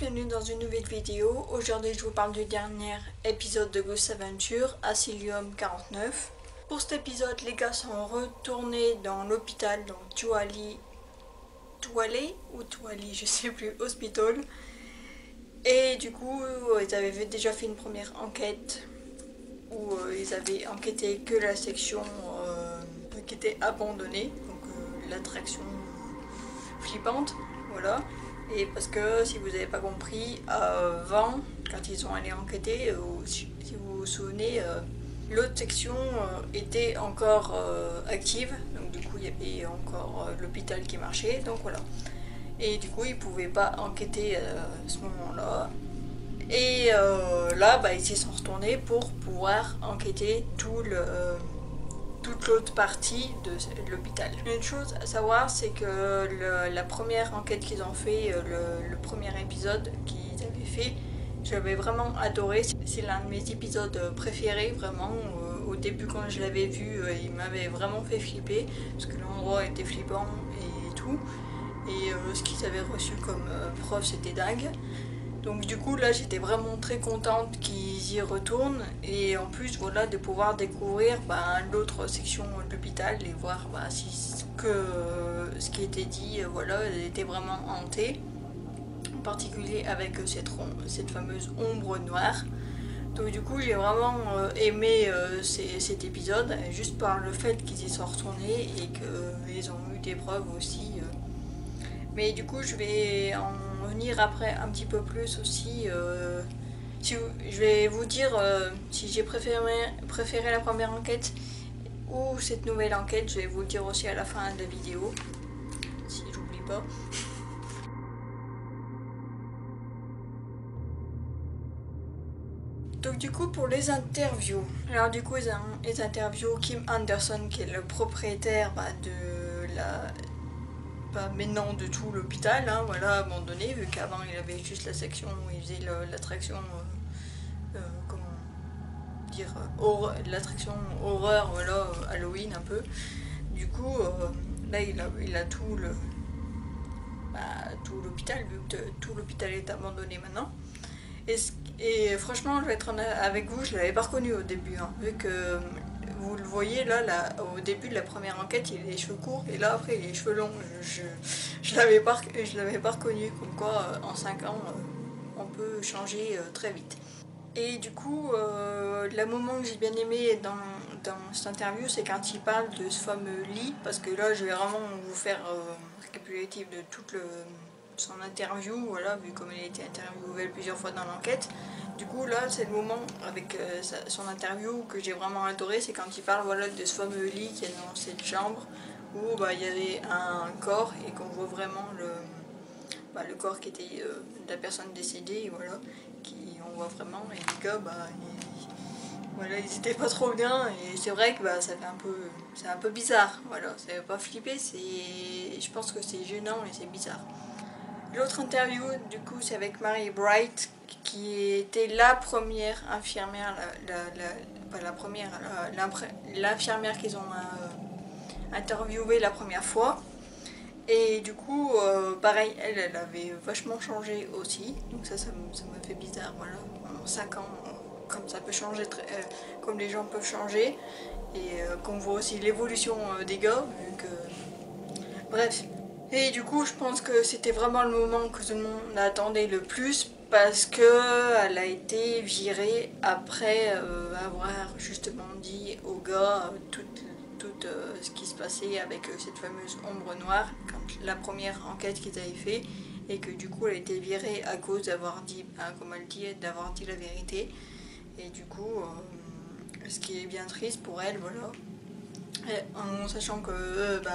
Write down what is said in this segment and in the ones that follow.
bienvenue dans une nouvelle vidéo. Aujourd'hui je vous parle du dernier épisode de Ghost Adventure, Asylum 49. Pour cet épisode, les gars sont retournés dans l'hôpital, dans Tuali, je sais plus, Hospital. Et du coup, ils avaient déjà fait une première enquête où ils avaient enquêté que la section qui était abandonnée, donc l'attraction flippante, voilà. Et parce que si vous n'avez pas compris, avant, quand ils ont allé enquêter, si vous vous souvenez, l'autre section était encore active, donc du coup il y avait encore l'hôpital qui marchait, donc voilà. Et du coup ils ne pouvaient pas enquêter à ce moment-là. Et là, ils s'y sont retournés pour pouvoir enquêter toute l'autre partie de l'hôpital. Une chose à savoir, c'est que la première enquête qu'ils ont fait, le premier épisode qu'ils avaient fait, j'avais vraiment adoré. C'est l'un de mes épisodes préférés, vraiment. Au début, quand je l'avais vu, il m'avait vraiment fait flipper, parce que l'endroit était flippant et tout. Et ce qu'ils avaient reçu comme preuve, c'était dingue. Donc du coup là j'étais vraiment très contente qu'ils y retournent et en plus voilà de pouvoir découvrir l'autre section de l'hôpital et voir si ce qui était dit voilà était vraiment hanté, en particulier avec cette fameuse ombre noire. Donc du coup j'ai vraiment aimé cet épisode juste par le fait qu'ils y sont retournés et qu'ils ont eu des preuves aussi. Mais du coup je vais en venir après un petit peu plus aussi. Je vais vous dire si j'ai préféré la première enquête ou cette nouvelle enquête. Je vais vous le dire aussi à la fin de la vidéo, si j'oublie pas. Donc du coup pour les interviews, alors du coup ils interviewent Kim Anderson qui est le propriétaire de la... maintenant de tout l'hôpital, voilà, abandonné, vu qu'avant il avait juste la section où il faisait l'attraction, comment dire, l'attraction horreur, voilà, Halloween un peu. Du coup, là il a tout l'hôpital, vu que tout l'hôpital est abandonné maintenant. Et franchement, je vais être honnête avec vous, je l'avais pas reconnu au début, vu que vous le voyez là, au début de la première enquête, il a les cheveux courts et là après il a les cheveux longs. Je l'avais pas reconnu, comme quoi en 5 ans on peut changer très vite. Et du coup, le moment que j'ai bien aimé dans cette interview, c'est quand il parle de ce fameux lit, parce que là je vais vraiment vous faire récapitulatif de toute son interview, voilà, vu comme il a été interviewé plusieurs fois dans l'enquête. Du coup là c'est le moment avec son interview que j'ai vraiment adoré, c'est quand il parle voilà, de ce fameux lit qui est dans cette chambre où il y avait un corps et qu'on voit vraiment le corps qui était de la personne décédée, et voilà, on voit vraiment, et les gars voilà, ils étaient pas trop bien et c'est vrai que ça fait c'est un peu bizarre, voilà, c'est pas flipper, je pense que c'est gênant et c'est bizarre. L'autre interview, du coup, c'est avec Mary Bright, qui était la première infirmière, l'infirmière qu'ils ont interviewée la première fois. Et du coup, pareil, elle avait vachement changé aussi. Donc ça m'a fait bizarre, voilà. En 5 ans, comme ça peut changer, comme les gens peuvent changer. Et qu'on voit aussi l'évolution des gars, vu que... Bref. Et du coup, je pense que c'était vraiment le moment que tout le monde attendait le plus, parce qu'elle a été virée après avoir justement dit aux gars tout ce qui se passait avec cette fameuse ombre noire, quand la première enquête qu'ils avaient fait, et que du coup elle a été virée à cause d'avoir dit, comme elle dit, d'avoir dit la vérité. Et du coup, ce qui est bien triste pour elle, voilà. En sachant que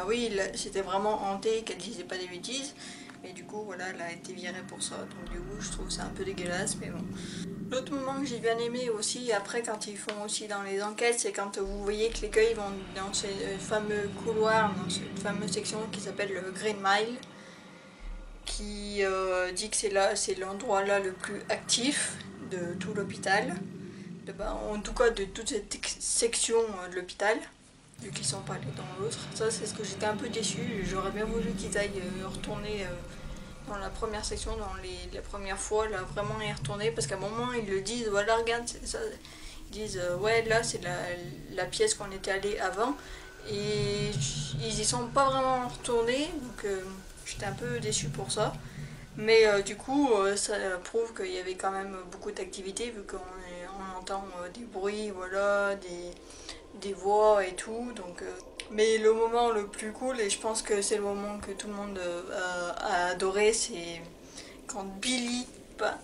oui, c'était vraiment hanté, qu'elle disait pas des bêtises, mais du coup voilà, elle a été virée pour ça, donc du coup je trouve ça un peu dégueulasse, mais bon. L'autre moment que j'ai bien aimé aussi, après quand ils font aussi dans les enquêtes, c'est quand vous voyez que les gars ils vont dans ce fameux couloir, dans cette fameuse section qui s'appelle le Green Mile, qui dit que c'est l'endroit là le plus actif de tout l'hôpital, en tout cas de toute cette section de l'hôpital, vu qu'ils sont pas allés dans l'autre. Ça c'est ce que j'étais un peu déçue, j'aurais bien voulu qu'ils aillent retourner dans la première section, dans les premières fois, là, vraiment y retourner, parce qu'à un moment, ils le disent, voilà, regarde, c'est ça. Ils disent, ouais, là, c'est la pièce qu'on était allé avant, et ils y sont pas vraiment retournés, donc j'étais un peu déçue pour ça. Mais du coup, ça prouve qu'il y avait quand même beaucoup d'activités, vu qu'on entend des bruits, voilà, des voix et tout. Donc, mais le moment le plus cool, et je pense que c'est le moment que tout le monde a adoré, c'est quand Billy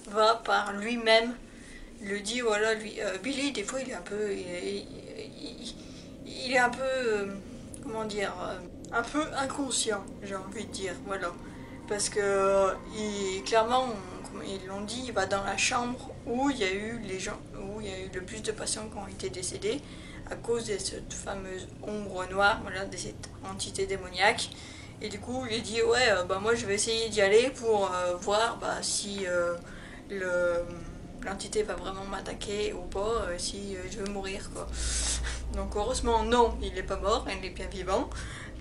va par lui-même, le dit, voilà, lui, Billy, des fois, il est un peu, il est un peu, comment dire, un peu inconscient, j'ai envie de dire, voilà. Parce que, clairement, comme ils l'ont dit, il va dans la chambre où il y a eu les gens, où il y a eu le plus de patients qui ont été décédés à cause de cette fameuse ombre noire, voilà, de cette entité démoniaque. Et du coup, il dit, ouais, bah moi je vais essayer d'y aller pour voir bah, si l'entité va vraiment m'attaquer ou pas, si je vais mourir, quoi. Donc heureusement, non, il n'est pas mort, il est bien vivant.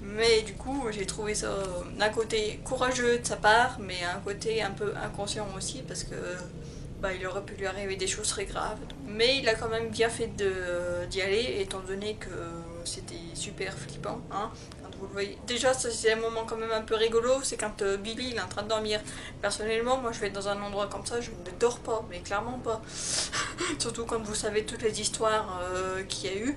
Mais du coup, j'ai trouvé ça d'un côté courageux de sa part, mais un côté un peu inconscient aussi, parce que bah, il aurait pu lui arriver des choses très graves. Mais il a quand même bien fait d'y aller, étant donné que c'était super flippant. Hein, quand vous le voyez. Déjà, c'est un moment quand même un peu rigolo, c'est quand Billy il est en train de dormir. Personnellement, moi je vais dans un endroit comme ça, je ne dors pas, mais clairement pas. Surtout quand vous savez toutes les histoires qu'il y a eu.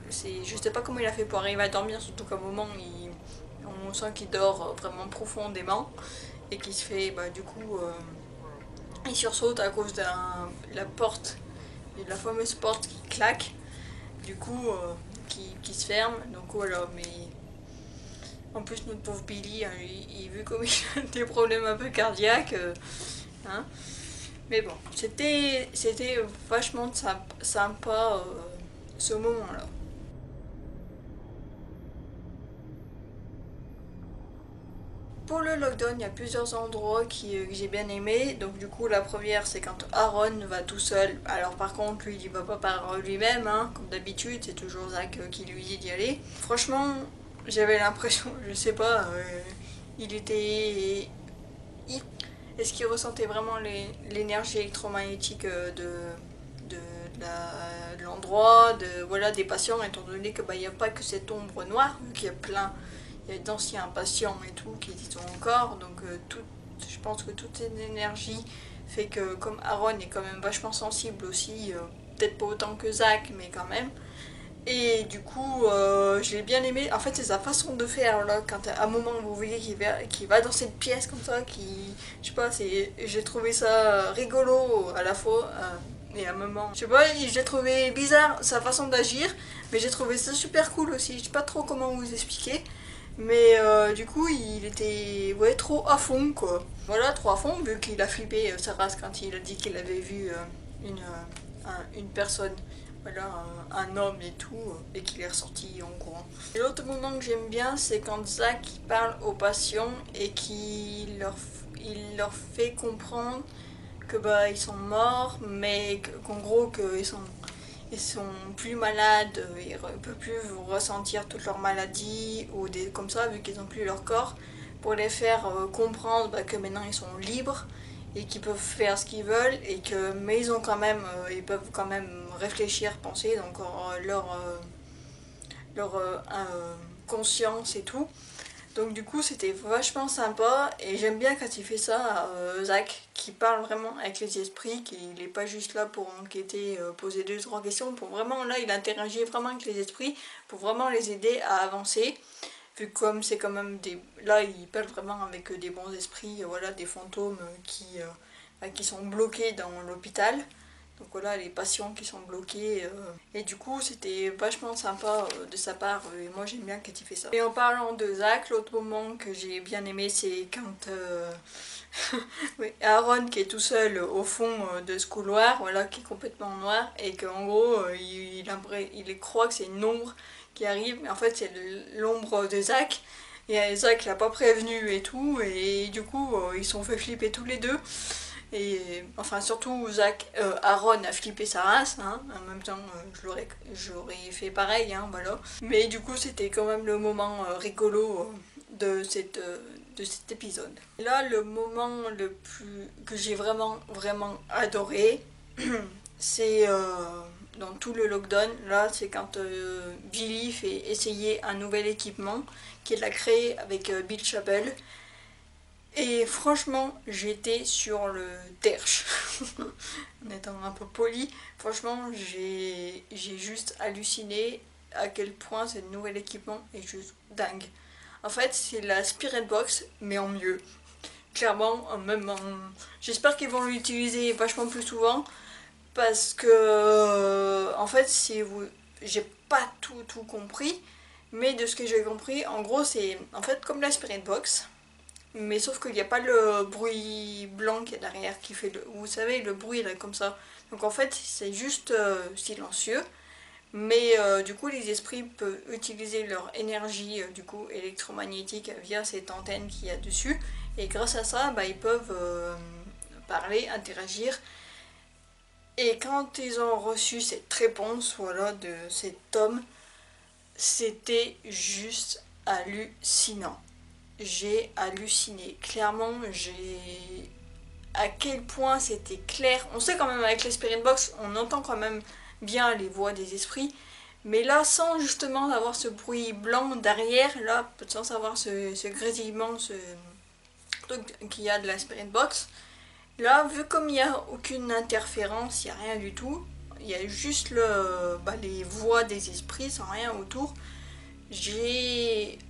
Je sais pas comment il a fait pour arriver à dormir, surtout qu'à un moment on sent qu'il dort vraiment profondément et qu'il se fait bah, du coup il sursaute à cause de la porte, de la fameuse porte qui claque, du coup qui se ferme. Donc voilà, mais en plus notre pauvre Billy, hein, il vu comme il a des problèmes un peu cardiaques, hein. Mais bon, c'était vachement sympa ce moment-là. Pour le lockdown, il y a plusieurs endroits que j'ai bien aimé. Donc du coup, la première, c'est quand Aaron va tout seul. Alors par contre, lui, il va pas par lui-même, hein, comme d'habitude. C'est toujours Zach qui lui dit d'y aller. Franchement, j'avais l'impression, je sais pas, il était... Est-ce qu'il ressentait vraiment l'énergie électromagnétique de l'endroit, voilà, des patients, étant donné que bah, y a pas que cette ombre noire, vu qu'il y a plein... Il y a d'anciens patients et tout qui y sont encore, donc je pense que toute cette énergie fait que comme Aaron est quand même vachement sensible aussi, peut-être pas autant que Zach, mais quand même. Et du coup, je l'ai bien aimé. En fait, c'est sa façon de faire là, quand à un moment vous voyez qu'il va dans cette pièce comme ça, je sais pas, j'ai trouvé ça rigolo à la fois. Et à un moment, je sais pas, j'ai trouvé bizarre sa façon d'agir, mais j'ai trouvé ça super cool aussi. Je sais pas trop comment vous expliquer. Mais du coup, il était ouais, trop à fond, quoi. Voilà, trop à fond, vu qu'il a flippé sa race quand il a dit qu'il avait vu une personne, voilà, un homme et tout, et qu'il est ressorti en courant. Et l'autre moment que j'aime bien, c'est quand Zach parle aux patients et qu'il leur fait comprendre que bah ils sont morts, mais qu'en gros ils sont plus malades, ils ne peuvent plus ressentir toute leur maladie ou des comme ça vu qu'ils n'ont plus leur corps, pour les faire comprendre bah, que maintenant ils sont libres et qu'ils peuvent faire ce qu'ils veulent et que mais ils ont quand même ils peuvent quand même réfléchir, penser, donc leur conscience et tout. Donc du coup c'était vachement sympa et j'aime bien quand il fait ça, Zach, qui parle vraiment avec les esprits, qu'il n'est pas juste là pour enquêter, poser deux trois questions, pour vraiment là il interagit vraiment avec les esprits pour vraiment les aider à avancer, vu que comme c'est quand même des... Là il parle vraiment avec des bons esprits, voilà, des fantômes qui sont bloqués dans l'hôpital. Donc voilà, les patients qui sont bloqués. Et du coup, c'était vachement sympa de sa part. Et moi, j'aime bien quand il fait ça. Et en parlant de Zach, l'autre moment que j'ai bien aimé, c'est quand oui, Aaron qui est tout seul au fond de ce couloir, voilà, qui est complètement noir. Et qu'en gros, il croit que c'est une ombre qui arrive. Mais en fait, c'est l'ombre de Zach. Et Zach l'a pas prévenu et tout. Et du coup, ils sont fait flipper tous les deux. Et enfin surtout Aaron a flippé sa race, hein. En même temps j'aurais fait pareil, hein, voilà. Mais du coup c'était quand même le moment rigolo de cet épisode. Là, le moment que j'ai vraiment adoré, c'est dans tout le lockdown. Là, c'est quand Billy fait essayer un nouvel équipement qu'il a créé avec Bill Chappell. Et franchement, j'étais sur le derche. En étant un peu poli, franchement, j'ai juste halluciné à quel point ce nouvel équipement est juste dingue. En fait, c'est la Spirit Box, mais en mieux. Clairement, j'espère qu'ils vont l'utiliser vachement plus souvent. Parce que, en fait, j'ai pas tout compris. Mais de ce que j'ai compris, en gros, c'est en fait comme la Spirit Box. Mais sauf qu'il n'y a pas le bruit blanc qui est derrière qui fait vous savez, le bruit là comme ça. Donc en fait, c'est juste silencieux. Mais du coup, les esprits peuvent utiliser leur énergie du coup électromagnétique via cette antenne qu'il y a dessus. Et grâce à ça, bah, ils peuvent parler, interagir. Et quand ils ont reçu cette réponse, voilà, de cet homme, c'était juste hallucinant. J'ai halluciné. Clairement, à quel point c'était clair. On sait quand même avec les Spirit Box, on entend quand même bien les voix des esprits. Mais là, sans justement avoir ce bruit blanc derrière, là, sans avoir ce grésillement, ce truc qu'il y a de la Spirit Box, là, vu comme il n'y a aucune interférence, il n'y a rien du tout, il y a juste les voix des esprits sans rien autour.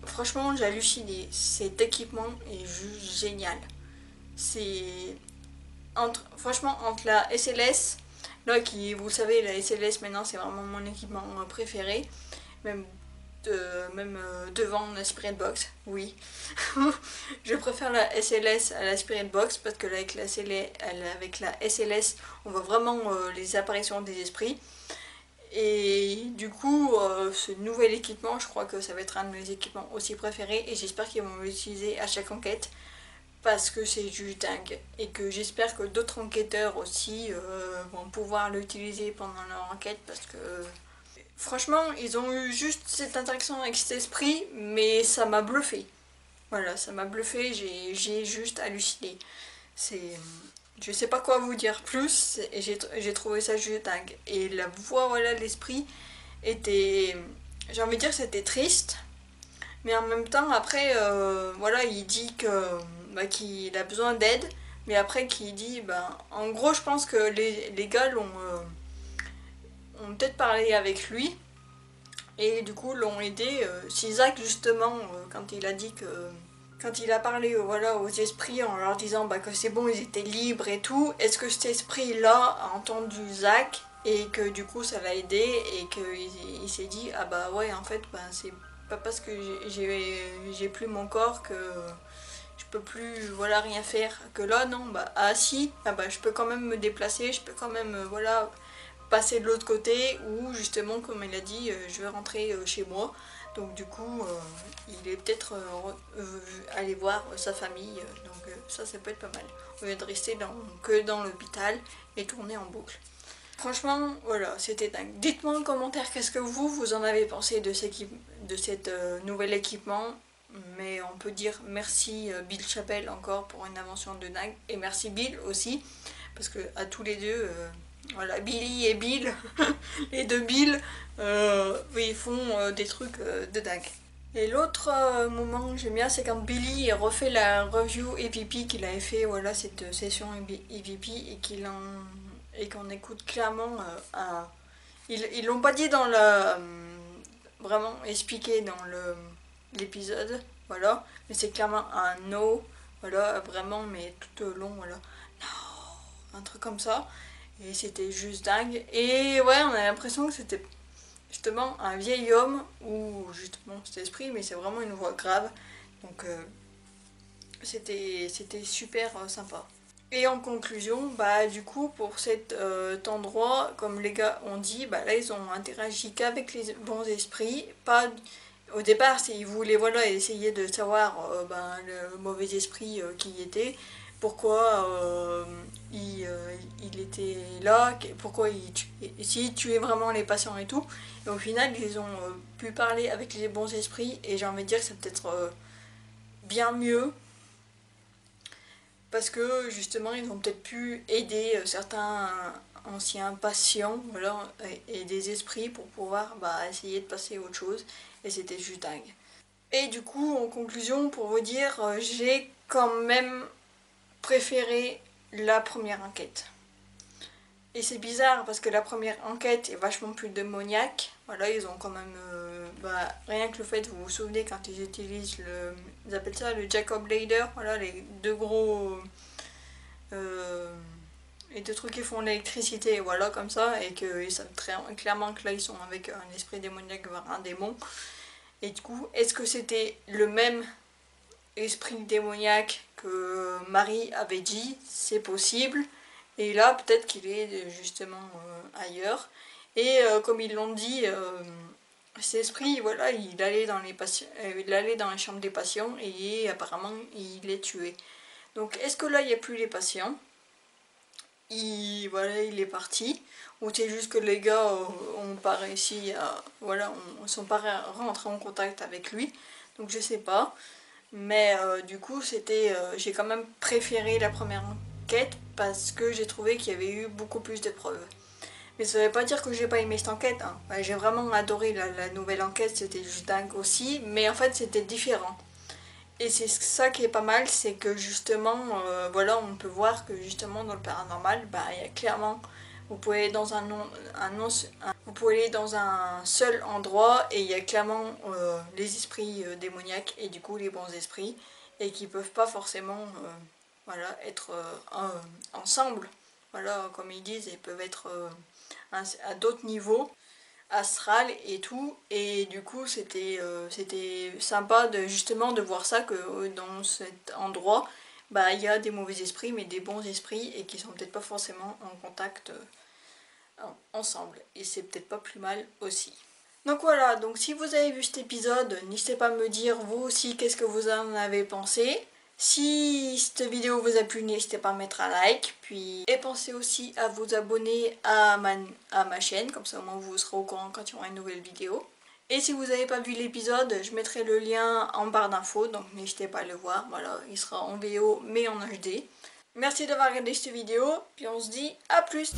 Franchement, j'ai halluciné. Cet équipement est juste génial. C'est franchement, entre la SLS, là qui, vous savez, la SLS maintenant c'est vraiment mon équipement préféré, même devant la Spirit Box, oui. Je préfère la SLS à la Spirit Box parce que là, avec la SLS, on voit vraiment les apparitions des esprits. Et du coup, ce nouvel équipement, je crois que ça va être un de mes équipements aussi préférés et j'espère qu'ils vont l'utiliser à chaque enquête parce que c'est juste dingue et que j'espère que d'autres enquêteurs aussi vont pouvoir l'utiliser pendant leur enquête parce que franchement, ils ont eu juste cette interaction avec cet esprit, mais ça m'a bluffé. Voilà, ça m'a bluffé, j'ai juste halluciné. Je sais pas quoi vous dire plus, et j'ai trouvé ça juste dingue. Et la voix, voilà, de l'esprit était, j'ai envie de dire, c'était triste, mais en même temps, après, voilà, il dit qu'il a besoin d'aide, mais après qu'il dit, en gros, je pense que les gars ont peut-être parlé avec lui, et du coup l'ont aidé. Si Zach, justement, quand il a dit que quand il a parlé voilà, aux esprits en leur disant que c'est bon, ils étaient libres et tout, est-ce que cet esprit-là a entendu Zach et que du coup ça l'a aidé et qu'il s'est dit ah bah ouais, en fait c'est pas parce que j'ai plus mon corps que je peux plus voilà rien faire, que là non si, je peux quand même me déplacer, je peux quand même voilà passer de l'autre côté, ou justement comme il a dit je vais rentrer chez moi. Donc du coup, il est peut-être allé voir sa famille, donc ça peut être pas mal, au lieu de rester que dans l'hôpital et tourner en boucle. Franchement, voilà, c'était dingue. Dites-moi en commentaire qu'est-ce que vous en avez pensé de cet nouvel équipement, mais on peut dire merci Bill Chappell encore pour une invention de dingue, et merci Bill aussi, parce que à tous les deux, voilà, Billy et Bill, les deux Bill, ils font des trucs de dingue. Et l'autre moment que j'aime bien, c'est quand Billy refait la review EVP qu'il avait fait, voilà, cette session EVP, et qu'on écoute clairement ils l'ont pas dit dans vraiment expliqué dans l'épisode, voilà, mais c'est clairement un no, voilà, vraiment, mais tout au long, voilà, no, un truc comme ça. Et c'était juste dingue. Et ouais, on a l'impression que c'était justement un vieil homme, ou justement cet esprit, mais c'est vraiment une voix grave. Donc c'était super sympa. Et en conclusion, du coup, pour cet endroit, comme les gars ont dit, là ils ont interagi qu'avec les bons esprits. Pas au départ, ils voulaient voilà, essayer de savoir le mauvais esprit qui y était, pourquoi il était là, pourquoi s'il tuait vraiment les patients et tout. Et au final, ils ont pu parler avec les bons esprits, et j'ai envie de dire que c'est peut-être bien mieux parce que justement ils ont peut-être pu aider certains anciens patients, voilà, et des esprits pour pouvoir essayer de passer à autre chose, et c'était juste dingue. Et du coup, en conclusion, pour vous dire, j'ai quand même préféré la première enquête. Et c'est bizarre parce que la première enquête est vachement plus démoniaque. Voilà, ils ont quand même... rien que le fait, vous vous souvenez quand ils utilisent le... Ils appellent ça le Jacob Lader, voilà, les deux gros... les deux trucs qui font l'électricité, voilà, comme ça, et qu'ils savent très clairement que là, ils sont avec un esprit démoniaque vers un démon. Et du coup, est-ce que c'était le même esprit démoniaque que Marie avait dit? C'est possible. Et là, peut-être qu'il est justement ailleurs. Et comme ils l'ont dit, cet esprit, voilà, il allait dans les chambres des patients et apparemment, il les tuait. Donc, est-ce que là, il n'y a plus les patients? Voilà, il est parti. Ou c'est juste que les gars ont pas réussi à... Voilà, on sont pas rentrés en contact avec lui. Donc, je sais pas. Mais du coup, j'ai quand même préféré la première enquête parce que j'ai trouvé qu'il y avait eu beaucoup plus de preuves. Mais ça veut pas dire que j'ai pas aimé cette enquête, hein. J'ai vraiment adoré la nouvelle enquête, c'était juste dingue aussi, mais en fait c'était différent. Et c'est ça qui est pas mal, c'est que justement, voilà, on peut voir que justement dans le paranormal, il y a clairement, vous pouvez aller dans vous pouvez aller dans un seul endroit et il y a clairement les esprits démoniaques et du coup les bons esprits et qui peuvent pas forcément voilà, être ensemble. Voilà, comme ils disent, ils peuvent être à d'autres niveaux astral et tout, et du coup c'était sympa justement de voir ça, que dans cet endroit il y a des mauvais esprits mais des bons esprits et qui sont peut-être pas forcément en contact ensemble, et c'est peut-être pas plus mal aussi. Donc voilà, donc si vous avez vu cet épisode, n'hésitez pas à me dire vous aussi qu'est-ce que vous en avez pensé. Si cette vidéo vous a plu, n'hésitez pas à mettre un like, et pensez aussi à vous abonner à ma chaîne, comme ça au moins vous serez au courant quand il y aura une nouvelle vidéo. Et si vous n'avez pas vu l'épisode, je mettrai le lien en barre d'infos, donc n'hésitez pas à le voir, voilà, il sera en VO mais en HD. Merci d'avoir regardé cette vidéo, puis on se dit à plus.